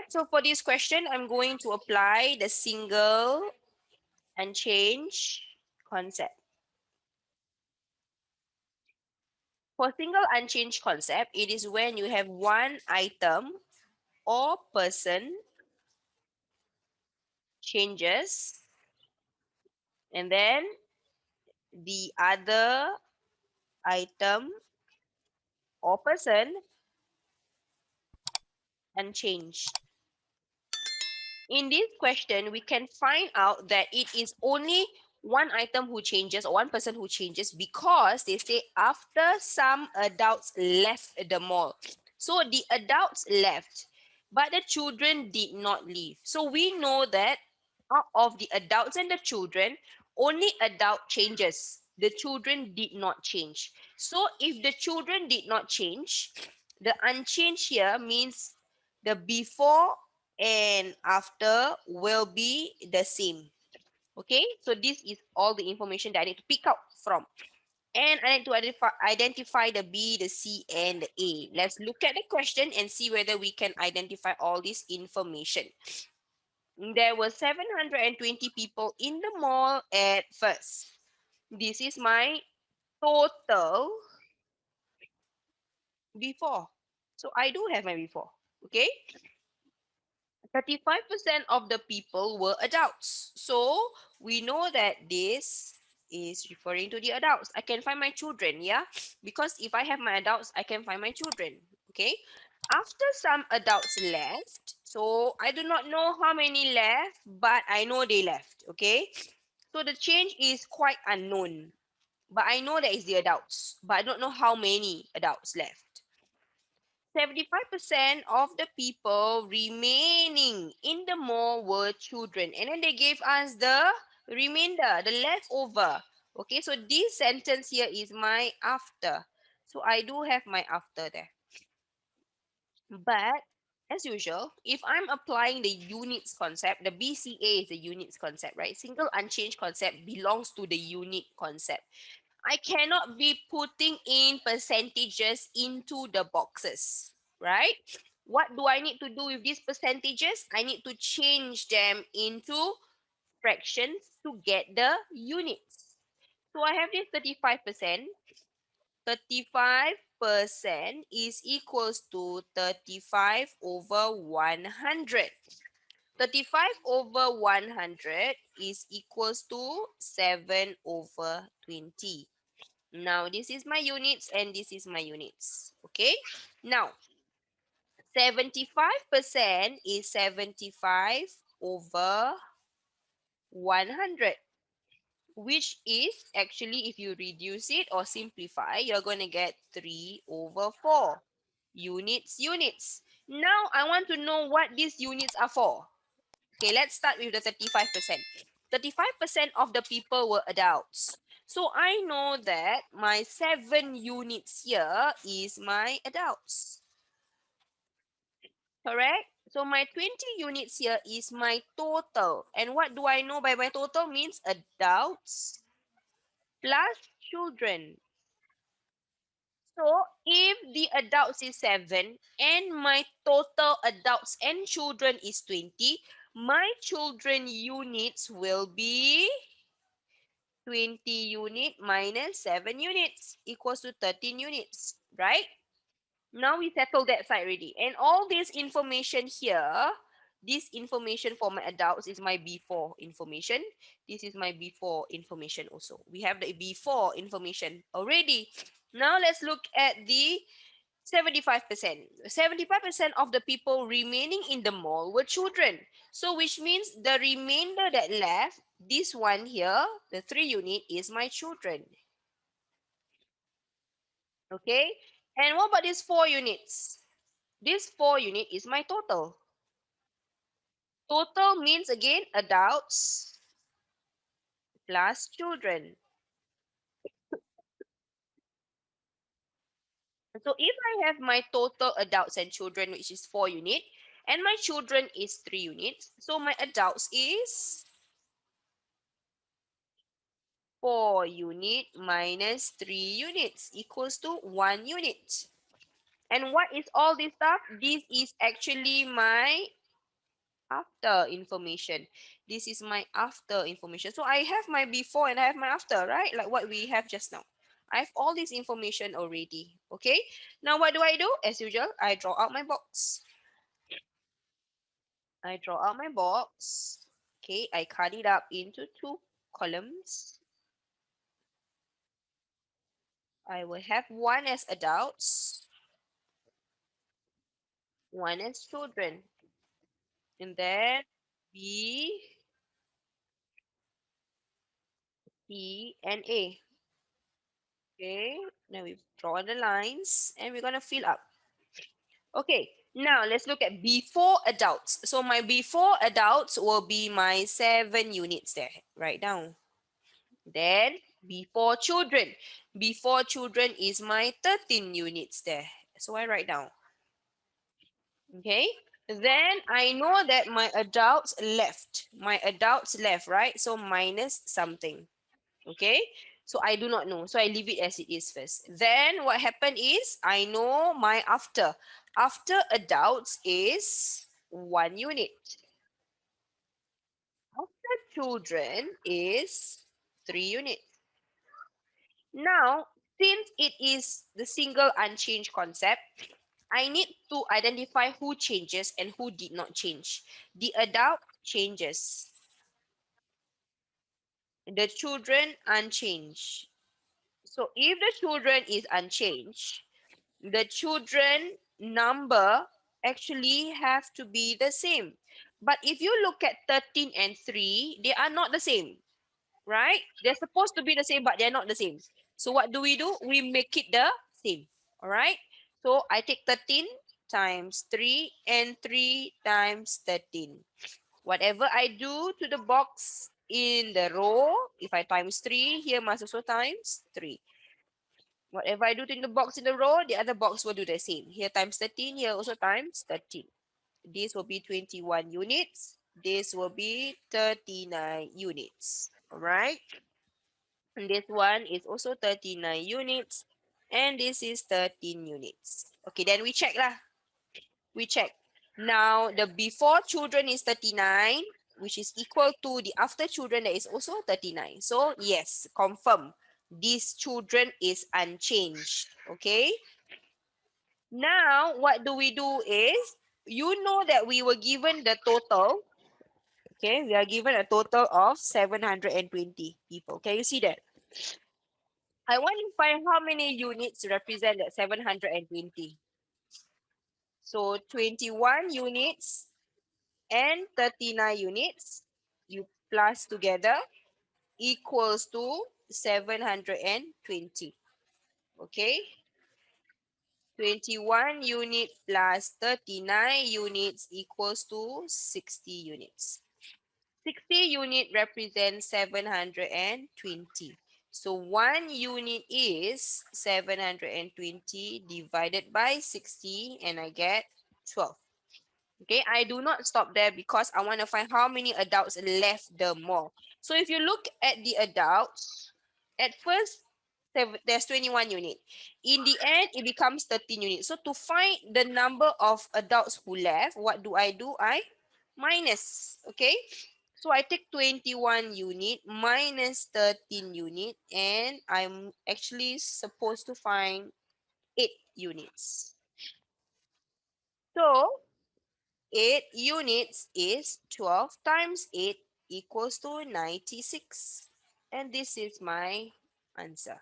so for this question, I'm going to apply the single and change concept. For single unchanged concept, it is when you have one item or person changes and then the other item or person unchanged. In this question, we can find out that it is only one item who changes or one person who changes because they say after some adults left the mall. So the adults left, but the children did not leave. So we know that out of the adults and the children, only adult changes. The children did not change. So if the children did not change, the unchanged here means the before and after will be the same. Okay, so this is all the information that I need to pick out from. And I need to identify the B, the C, and the A. Let's look at the question and see whether we can identify all this information. There were 720 people in the mall at first. This is my total before. So I do have my before. Okay. 35% of the people were adults. So we know that this is referring to the adults. I can find my children, yeah? Because if I have my adults, I can find my children, okay? After some adults left, so I do not know how many left, but I know they left, okay? So the change is quite unknown, but I know that it's the adults, but I don't know how many adults left. 75% of the people remaining in the mall were children. And then they gave us the remainder, the leftover. Okay, so this sentence here is my after. So I do have my after there. But as usual, if I'm applying the units concept, the BCA is the units concept, right? Single unchanged concept belongs to the unit concept. I cannot be putting in percentages into the boxes, right? What do I need to do with these percentages? I need to change them into fractions to get the units. So I have this 35%. 35% is equals to 35 over 100. 35 over 100 is equals to 7 over 20. Now, this is my units and this is my units. Okay. Now, 75% is 75 over 100, which is actually, if you reduce it or simplify, you're going to get 3 over 4. Units, units. Now, I want to know what these units are for. Okay, let's start with the 35%. 35% of the people were adults. So I know that my 7 units here is my adults. Correct? So my 20 units here is my total. And what do I know by my total means adults plus children. So if the adults is 7 and my total adults and children is 20, my children units will be 20 unit minus 7 units equals to 13 units, right? Now we settled that side already. And all this information here, this information for my adults is my before information. This is my before information also. We have the before information already. Now let's look at the 75%. 75% of the people remaining in the mall were children. So which means the remainder that left, this one here, the 3 unit is my children. Okay. And what about these 4 units? This 4 unit is my total. Total means again adults plus children. So if I have my total adults and children, which is 4 unit, and my children is 3 units, so my adults is 4 unit minus 3 units equals to 1 unit. And what is all this stuff? This is actually my after information. This is my after information. So I have my before and I have my after, right? Like what we have just now. I have all this information already. Okay. Now what do? As usual, I draw out my box. I draw out my box. Okay. I cut it up into two columns. I will have one as adults, one as children. And then B, C, and A. Okay, now we've drawn the lines and we're gonna fill up. Okay, now let's look at before adults. So my before adults will be my 7 units there. Write down. Then before children. Before children is my 13 units there. So I write down. Okay, then I know that my adults left. My adults left, right? So minus something. Okay, so I do not know, so I leave it as it is first. Then what happened is I know my after adults is 1 unit. After children is 3 units. Now since it is the single unchanged concept, I need to identify who changes and who did not change. The adult changes, the children unchanged. So if the children is unchanged, the children number actually have to be the same. But if you look at 13 and 3, they are not the same, right? They're supposed to be the same, but they're not the same. So what do? We make it the same, all right? So I take 13 times 3 and 3 times 13. Whatever I do to the box in the row, if I times 3, here must also times 3. Whatever I do in the box in the row, the other box will do the same. Here times 13, here also times 13. This will be 21 units. This will be 39 units. All right. And this one is also 39 units. And this is 13 units. Okay, then we check lah. We check. Now, the before children is 39, which is equal to the after children that is also 39. So, yes, confirm. These children is unchanged. Okay. Now, what do is, you know that we were given the total. Okay, we are given a total of 720 people. Can you see that? I want to find how many units represent that 720. So 21 units and 39 units, you plus together equals to 720. Okay, 21 units plus 39 units equals to 60 units. 60 unit represents 720. So 1 unit is 720 divided by 60 and I get 12. Okay, I do not stop there because I want to find how many adults left the mall. So if you look at the adults, at first there's 21 units. In the end, it becomes 13 units. So to find the number of adults who left, what do? I minus, okay? So I take 21 unit minus 13 unit and I'm actually supposed to find 8 units. So 8 units is 12 times 8 equals to 96. And this is my answer.